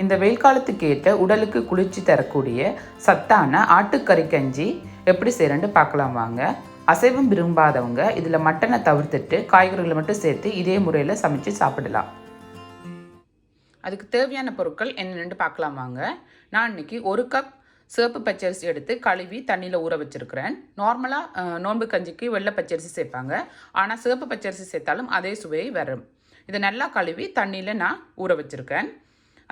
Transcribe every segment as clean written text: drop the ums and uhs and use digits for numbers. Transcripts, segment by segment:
இந்த வெயில் காலத்துக்கு ஏற்ற உடலுக்கு குளிர்ச்சி தரக்கூடிய சத்தான ஆட்டுக்கறி கஞ்சி எப்படி செய்யறேன்னு பார்க்கலாம் வாங்க. அசைவம் விரும்பாதவங்க இதில் மட்டனை தவிர்த்துட்டு காய்கறிகளை மட்டும் சேர்த்து இதே முறையில் சமைச்சு சாப்பிடலாம். அதுக்கு தேவையான பொருட்கள் என்னென்னு பார்க்கலாம் வாங்க. நான் இன்னைக்கு 1 கப் சிவப்பு பச்சரிசி எடுத்து கழுவி தண்ணியில் ஊற வச்சுருக்கிறேன். நார்மலாக நோன்பு கஞ்சிக்கு வெள்ளை பச்சரிசி சேர்ப்பாங்க, ஆனால் சிவப்பு பச்சரிசி சேர்த்தாலும் அதே சுவையை வரும். இதை நல்லா கழுவி தண்ணியில் நான் ஊற வச்சுருக்கேன்.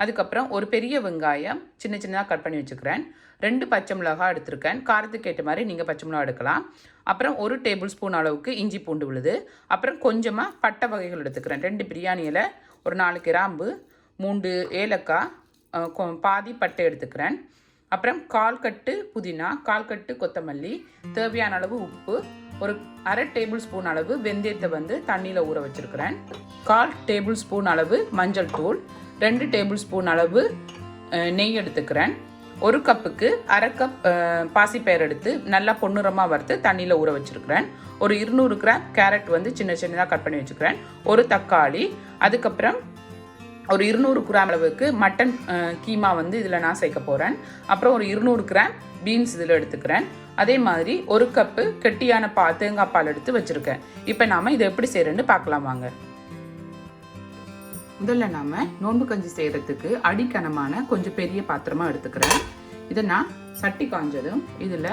அதுக்கப்புறம் ஒரு பெரிய வெங்காயம் சின்ன சின்னதாக கட் பண்ணி வச்சுக்கிறேன். 2 பச்சை மிளகாய் எடுத்திருக்கேன். காரத்துக்கு ஏற்ற மாதிரி நீங்கள் பச்சை மிளகா எடுக்கலாம். அப்புறம் 1 டேபிள் ஸ்பூன் அளவுக்கு இஞ்சி பூண்டு விழுது. அப்புறம் கொஞ்சமாக பட்டை வகைகள் எடுத்துக்கிறேன். 2 பிரியாணி இலை, ஒரு 4 கிராம்பு, 3 ஏலக்காய், பாதி பட்டை எடுத்துக்கிறேன். அப்புறம் 1/4 கட்டு புதினா, 1/4 கட்டு கொத்தமல்லி, தேவையான அளவு உப்பு, ஒரு 1/2 டேபிள் ஸ்பூன் அளவு வெந்தயத்தை தண்ணியில் ஊற வச்சுருக்கிறேன். 1/4 டேபிள் ஸ்பூன் அளவு மஞ்சள் தூள், 2 டேபிள் ஸ்பூன் அளவு நெய் எடுத்துக்கிறேன். 1 கப்புக்கு 1/2 கப் பாசிப்பயிறு எடுத்து நல்லா பொன்னிறமாக வறுத்து தண்ணியில் ஊற வச்சுருக்கிறேன். ஒரு 200 கிராம் கேரட் சின்ன சின்னதாக கட் பண்ணி வச்சுக்கிறேன். ஒரு தக்காளி, அதுக்கப்புறம் ஒரு 200 கிராம் அளவுக்கு மட்டன் கீமா இதில் நான் சேர்க்க போகிறேன். அப்புறம் ஒரு 200 கிராம் பீன்ஸ் இதில் எடுத்துக்கிறேன். அதே மாதிரி 1 கப்பு கெட்டியான தேங்காய் பால் எடுத்து வச்சுருக்கேன். இப்போ நாம் இதை எப்படி செய்கிறேன்னு பார்க்கலாம் வாங்க. முதல்ல நாம் நோன்பு கஞ்சி செய்கிறதுக்கு அடிக்கனமான கொஞ்சம் பெரிய பாத்திரமாக எடுத்துக்கிறேன். இதை நான் சட்டி காஞ்சதும் இதில்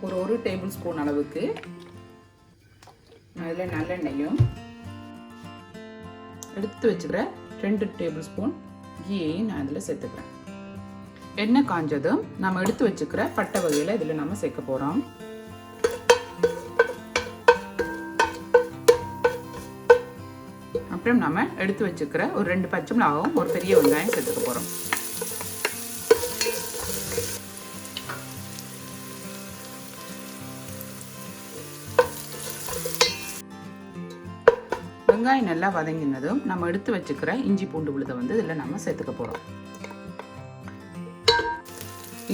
ஒரு 1 டேபிள் ஸ்பூன் அளவுக்கு அதில் நல்லெண்ணெயும் எடுத்து வச்சுக்கிற 2 டேபிள் ஸ்பூன் கீயையும் நான் இதில் சேர்த்துக்கிறேன். எண்ணெய் காஞ்சதும் நம்ம எடுத்து வச்சுக்கிற பட்டை வகையில் இதில் நம்ம சேர்க்க போகிறோம். அப்புறம் நம்ம எடுத்து வச்சுக்கிற ஒரு 2 பச்சை மிளகாவும் ஒரு பெரிய வெங்காயம் சேர்த்துக்க போகிறோம். வெங்காயம் நல்லா வதங்கினதும் நம்ம எடுத்து வச்சுக்கிற இஞ்சி பூண்டு விழுதை இதில் நம்ம சேர்த்துக்க போகிறோம்.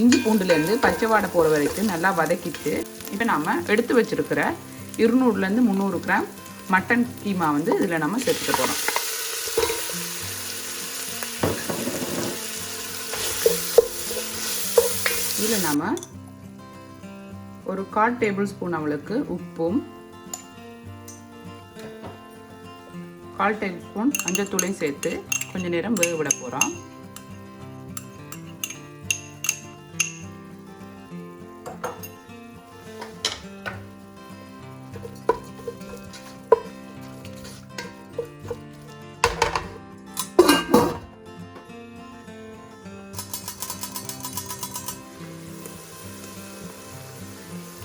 இஞ்சி பூண்டுலேருந்து பச்சை வாடை போகிற வரைக்கும் நல்லா வதக்கிட்டு இப்போ நம்ம எடுத்து வச்சுருக்கிற 200லேருந்து 300 கிராம் மட்டன் கீமா இதில் நம்ம சேர்த்துக்க போகிறோம். இதில் நம்ம ஒரு 1/4 டேபிள் ஸ்பூன் அவளுக்கு உப்பும், 1/4 டேபிள் ஸ்பூன் மஞ்சத்தூளையும் சேர்த்து கொஞ்சம் நேரம் வேக விட போகிறோம்.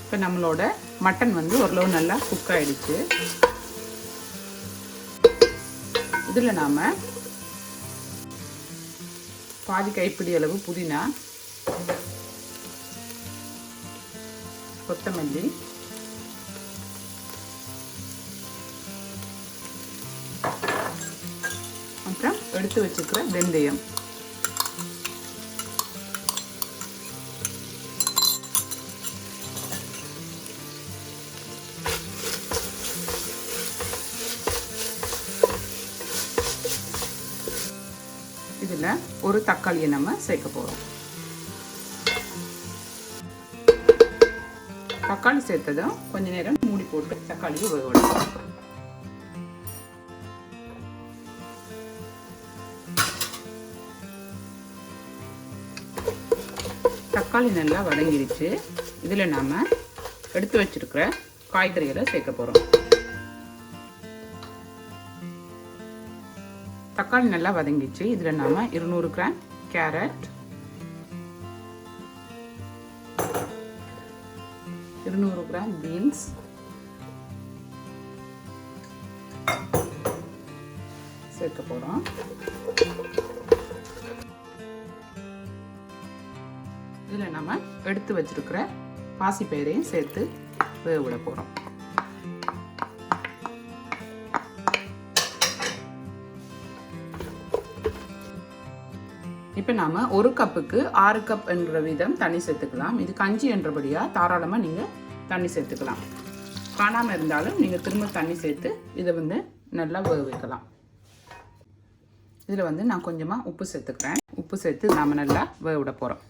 இப்போ நம்மளோட மட்டன் ஓரளவு நல்லா குக் ஆகிடுச்சு. இதில் நாம் பாதி கைப்பிடி அளவு புதினா, கொத்தமல்லி, அப்புறம் எடுத்து வச்சுக்கிற வெந்தயம், இதில் ஒரு தக்காளியை நம்ம சேர்க்க போகிறோம். தக்காளி சேர்த்ததும் கொஞ்ச நேரம் மூடி போட்டு தக்காளியை வேக விடணும். தக்காளி நல்லா வதங்கிடுச்சு. இதில் நாம் எடுத்து வச்சிருக்கிற காய்கறிகளை சேர்க்க போகிறோம். தக்காளி நல்லா வதங்கிச்சு. இதில் நாம் 200 கிராம் கேரட், 200 கிராம் பீன்ஸ், சேர்க்க போகிறோம். இதில் நம்ம எடுத்து வச்சிருக்கிற பாசிப்பயிரையும் சேர்த்து வேக விட போகிறோம். இப்போ நாம் 1 கப்புக்கு 6 கப் என்ற விதம் தண்ணி சேர்த்துக்கலாம். இது கஞ்சி என்றபடியாக தாராளமாக நீங்கள் தண்ணி சேர்த்துக்கலாம். காணாமல் இருந்தாலும் நீங்கள் திரும்ப தண்ணி சேர்த்து இதை நல்லா வேக வைக்கலாம். இதில் வந்து நான் கொஞ்சமாக உப்பு சேர்த்துக்கிறேன். உப்பு சேர்த்து நாம் நல்லா வேக விட போகிறோம்.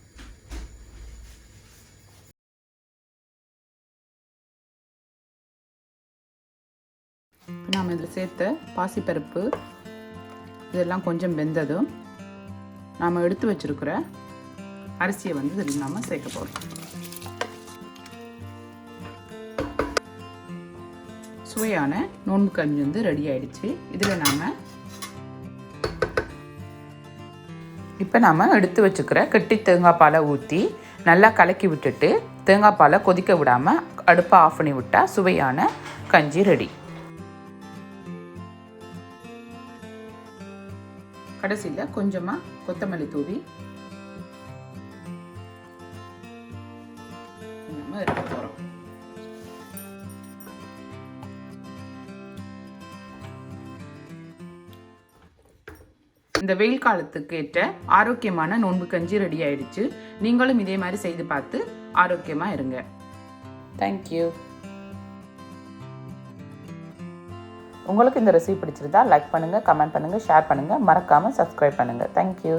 இப்போ நாம் இதில் சேர்த்த பாசிப்பருப்பு இதெல்லாம் கொஞ்சம் வெந்ததும் நாம் எடுத்து வச்சுருக்கிற அரிசியை வந்து இதில் நாம் சேர்க்க போகிறோம். சுவையான நோன்பு கஞ்சி வந்து ரெடி ஆயிடுச்சு. இதில் இப்போ நாம் எடுத்து வச்சுக்கிற கெட்டி தேங்காய் பாலை ஊற்றி நல்லா கலக்கி விட்டுட்டு தேங்காய் பாலை கொதிக்க விடாமல் அடுப்பை ஆஃப் பண்ணி விட்டால் சுவையான கஞ்சி ரெடி. கடைசியில் கொஞ்சமாக கொத்தமல்லி தூவி நம்ம எடுக்க போகிறோம். இந்த வெயில் காலத்துக்கு ஏற்ற ஆரோக்கியமான நோன்பு கஞ்சி ரெடி ஆயிடுச்சு. நீங்களும் இதே மாதிரி செய்து பார்த்து ஆரோக்கியமாக இருங்க. தேங்க்யூ. உங்களுக்கு இந்த ரெசிபி பிடிச்சிருந்தா லைக் பண்ணுங்கள், கமெண்ட் பண்ணுங்கள், ஷேர் பண்ணுங்கள், மறக்காமல் சப்ஸ்கிரைப் பண்ணுங்கள். தேங்க்யூ.